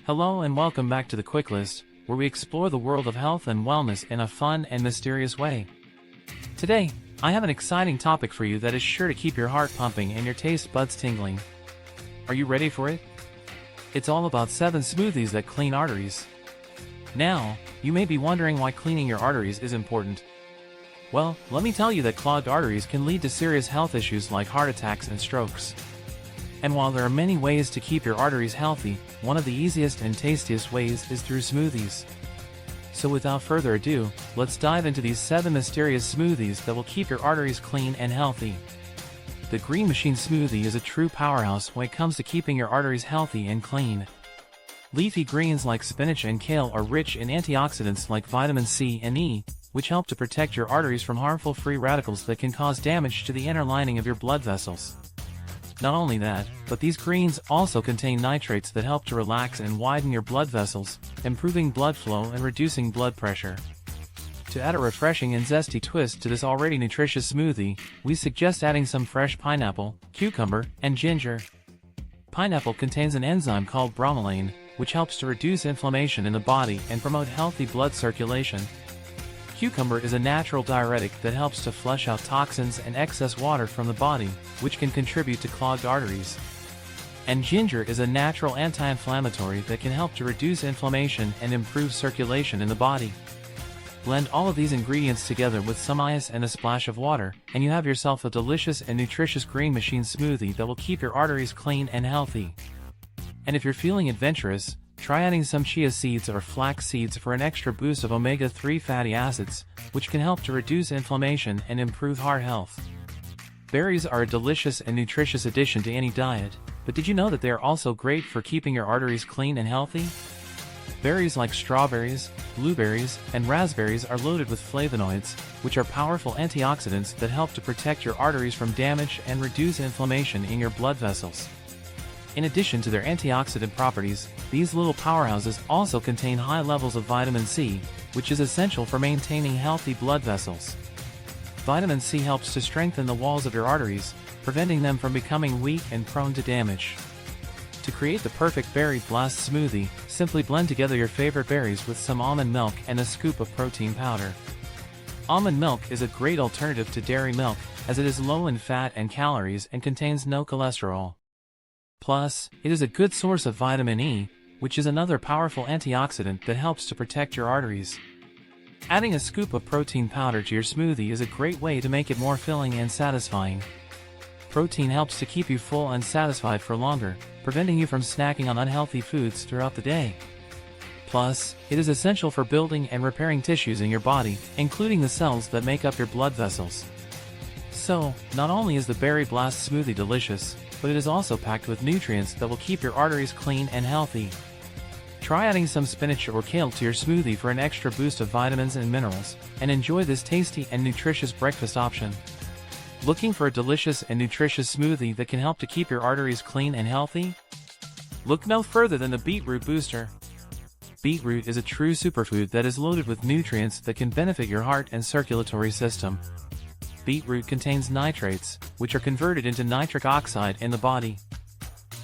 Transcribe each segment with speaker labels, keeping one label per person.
Speaker 1: Hello and welcome back to the Quick List, where we explore the world of health and wellness in a fun and mysterious way. Today, I have an exciting topic for you that is sure to keep your heart pumping and your taste buds tingling. Are you ready for it? It's all about 7 smoothies that clean arteries. Now, you may be wondering why cleaning your arteries is important. Well, let me tell you that clogged arteries can lead to serious health issues like heart attacks and strokes. And while there are many ways to keep your arteries healthy, one of the easiest and tastiest ways is through smoothies. So without further ado, let's dive into these 7 mysterious smoothies that will keep your arteries clean and healthy. The Green Machine Smoothie is a true powerhouse when it comes to keeping your arteries healthy and clean. Leafy greens like spinach and kale are rich in antioxidants like vitamin C and E, which help to protect your arteries from harmful free radicals that can cause damage to the inner lining of your blood vessels. Not only that, but these greens also contain nitrates that help to relax and widen your blood vessels, improving blood flow and reducing blood pressure. To add a refreshing and zesty twist to this already nutritious smoothie, we suggest adding some fresh pineapple, cucumber, and ginger. Pineapple contains an enzyme called bromelain, which helps to reduce inflammation in the body and promote healthy blood circulation. Cucumber is a natural diuretic that helps to flush out toxins and excess water from the body, which can contribute to clogged arteries. And ginger is a natural anti-inflammatory that can help to reduce inflammation and improve circulation in the body. Blend all of these ingredients together with some ice and a splash of water, and you have yourself a delicious and nutritious Green Machine smoothie that will keep your arteries clean and healthy. And if you're feeling adventurous, try adding some chia seeds or flax seeds for an extra boost of omega-3 fatty acids, which can help to reduce inflammation and improve heart health. Berries are a delicious and nutritious addition to any diet, but did you know that they are also great for keeping your arteries clean and healthy? Berries like strawberries, blueberries, and raspberries are loaded with flavonoids, which are powerful antioxidants that help to protect your arteries from damage and reduce inflammation in your blood vessels. In addition to their antioxidant properties, these little powerhouses also contain high levels of vitamin C, which is essential for maintaining healthy blood vessels. Vitamin C helps to strengthen the walls of your arteries, preventing them from becoming weak and prone to damage. To create the perfect berry blast smoothie, simply blend together your favorite berries with some almond milk and a scoop of protein powder. Almond milk is a great alternative to dairy milk, as it is low in fat and calories and contains no cholesterol. Plus, it is a good source of vitamin E, which is another powerful antioxidant that helps to protect your arteries. Adding a scoop of protein powder to your smoothie is a great way to make it more filling and satisfying. Protein helps to keep you full and satisfied for longer, preventing you from snacking on unhealthy foods throughout the day. Plus, it is essential for building and repairing tissues in your body, including the cells that make up your blood vessels. So, not only is the Berry Blast smoothie delicious, but it is also packed with nutrients that will keep your arteries clean and healthy. Try adding some spinach or kale to your smoothie for an extra boost of vitamins and minerals, and enjoy this tasty and nutritious breakfast option. Looking for a delicious and nutritious smoothie that can help to keep your arteries clean and healthy? Look no further than the Beetroot Booster. Beetroot is a true superfood that is loaded with nutrients that can benefit your heart and circulatory system. Beetroot contains nitrates, which are converted into nitric oxide in the body.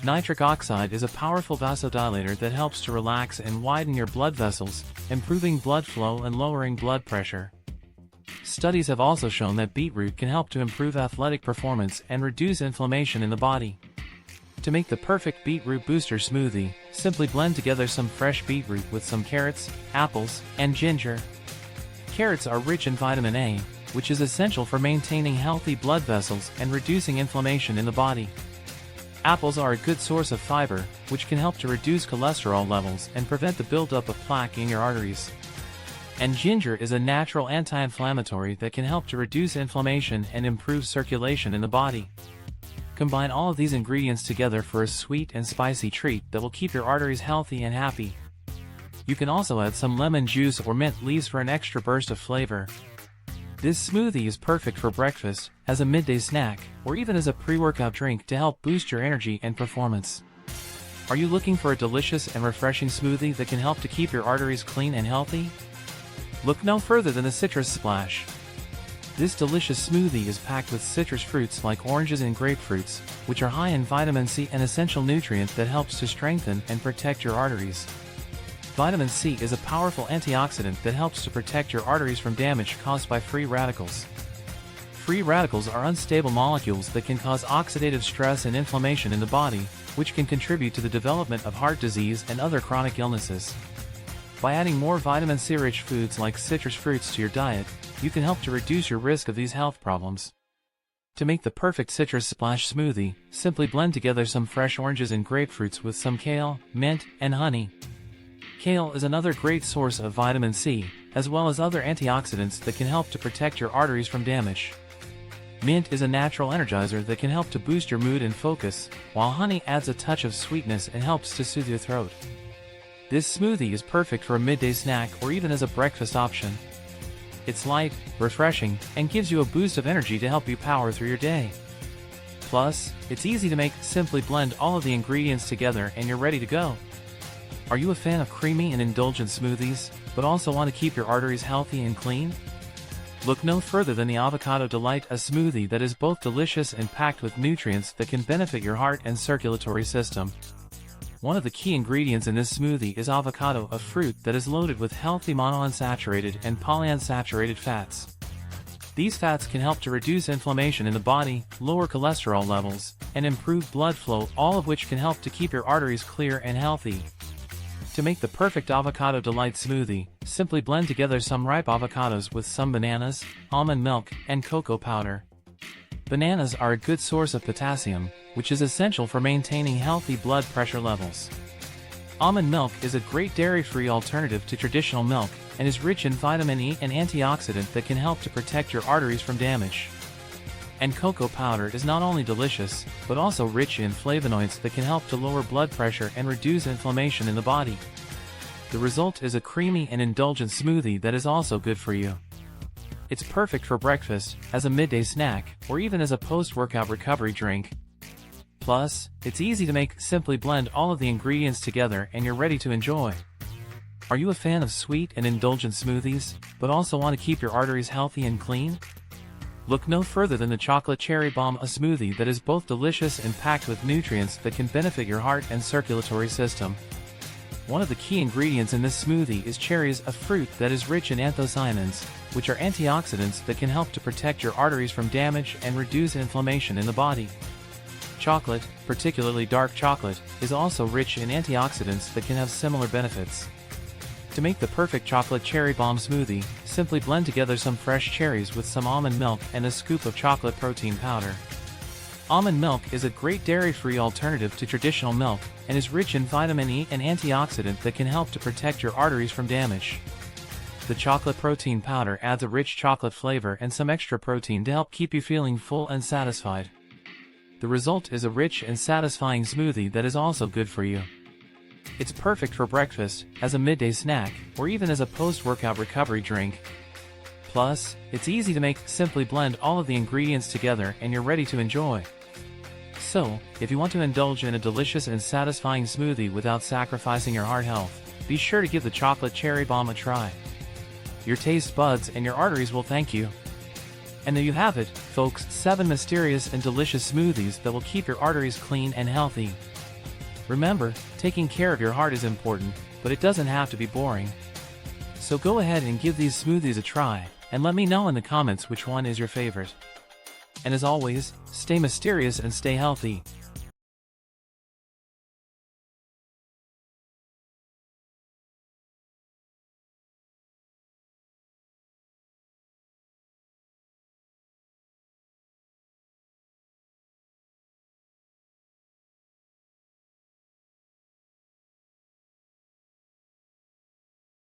Speaker 1: Nitric oxide is a powerful vasodilator that helps to relax and widen your blood vessels, improving blood flow and lowering blood pressure. Studies have also shown that beetroot can help to improve athletic performance and reduce inflammation in the body. To make the perfect Beetroot Booster smoothie, simply blend together some fresh beetroot with some carrots, apples, and ginger. Carrots are rich in vitamin A, which is essential for maintaining healthy blood vessels and reducing inflammation in the body. Apples are a good source of fiber, which can help to reduce cholesterol levels and prevent the buildup of plaque in your arteries. And ginger is a natural anti-inflammatory that can help to reduce inflammation and improve circulation in the body. Combine all of these ingredients together for a sweet and spicy treat that will keep your arteries healthy and happy. You can also add some lemon juice or mint leaves for an extra burst of flavor. This smoothie is perfect for breakfast, as a midday snack, or even as a pre-workout drink to help boost your energy and performance. Are you looking for a delicious and refreshing smoothie that can help to keep your arteries clean and healthy? Look no further than the Citrus Splash. This delicious smoothie is packed with citrus fruits like oranges and grapefruits, which are high in vitamin C, an essential nutrient that helps to strengthen and protect your arteries. Vitamin C is a powerful antioxidant that helps to protect your arteries from damage caused by free radicals. Free radicals are unstable molecules that can cause oxidative stress and inflammation in the body, which can contribute to the development of heart disease and other chronic illnesses. By adding more vitamin C-rich foods like citrus fruits to your diet, you can help to reduce your risk of these health problems. To make the perfect citrus splash smoothie, simply blend together some fresh oranges and grapefruits with some kale, mint, and honey. Kale is another great source of vitamin C, as well as other antioxidants that can help to protect your arteries from damage. Mint is a natural energizer that can help to boost your mood and focus, while honey adds a touch of sweetness and helps to soothe your throat. This smoothie is perfect for a midday snack or even as a breakfast option. It's light, refreshing, and gives you a boost of energy to help you power through your day. Plus, it's easy to make. Simply blend all of the ingredients together and you're ready to go. Are you a fan of creamy and indulgent smoothies, but also want to keep your arteries healthy and clean? Look no further than the Avocado Delight, a smoothie that is both delicious and packed with nutrients that can benefit your heart and circulatory system. One of the key ingredients in this smoothie is avocado, a fruit that is loaded with healthy monounsaturated and polyunsaturated fats. These fats can help to reduce inflammation in the body, lower cholesterol levels, and improve blood flow, all of which can help to keep your arteries clear and healthy. To make the perfect Avocado Delight smoothie, simply blend together some ripe avocados with some bananas, almond milk, and cocoa powder. Bananas are a good source of potassium, which is essential for maintaining healthy blood pressure levels. Almond milk is a great dairy-free alternative to traditional milk, and is rich in vitamin E, an antioxidant that can help to protect your arteries from damage. And cocoa powder is not only delicious, but also rich in flavonoids that can help to lower blood pressure and reduce inflammation in the body. The result is a creamy and indulgent smoothie that is also good for you. It's perfect for breakfast, as a midday snack, or even as a post-workout recovery drink. Plus, it's easy to make. Simply blend all of the ingredients together and you're ready to enjoy. Are you a fan of sweet and indulgent smoothies, but also want to keep your arteries healthy and clean? Look no further than the Chocolate Cherry Bomb, a smoothie that is both delicious and packed with nutrients that can benefit your heart and circulatory system. One of the key ingredients in this smoothie is cherries, a fruit that is rich in anthocyanins, which are antioxidants that can help to protect your arteries from damage and reduce inflammation in the body. Chocolate, particularly dark chocolate, is also rich in antioxidants that can have similar benefits. To make the perfect Chocolate Cherry Bomb smoothie, simply blend together some fresh cherries with some almond milk and a scoop of chocolate protein powder. Almond milk is a great dairy-free alternative to traditional milk, and is rich in vitamin E, an antioxidant that can help to protect your arteries from damage. The chocolate protein powder adds a rich chocolate flavor and some extra protein to help keep you feeling full and satisfied. The result is a rich and satisfying smoothie that is also good for you. It's perfect for breakfast, as a midday snack, or even as a post-workout recovery drink. Plus, it's easy to make. Simply blend all of the ingredients together and you're ready to enjoy. So, if you want to indulge in a delicious and satisfying smoothie without sacrificing your heart health, be sure to give the Chocolate Cherry Bomb a try. Your taste buds and your arteries will thank you. And there you have it, folks, 7 mysterious and delicious smoothies that will keep your arteries clean and healthy. Remember, taking care of your heart is important, but it doesn't have to be boring. So go ahead and give these smoothies a try, and let me know in the comments which one is your favorite. And as always, stay mysterious and stay healthy.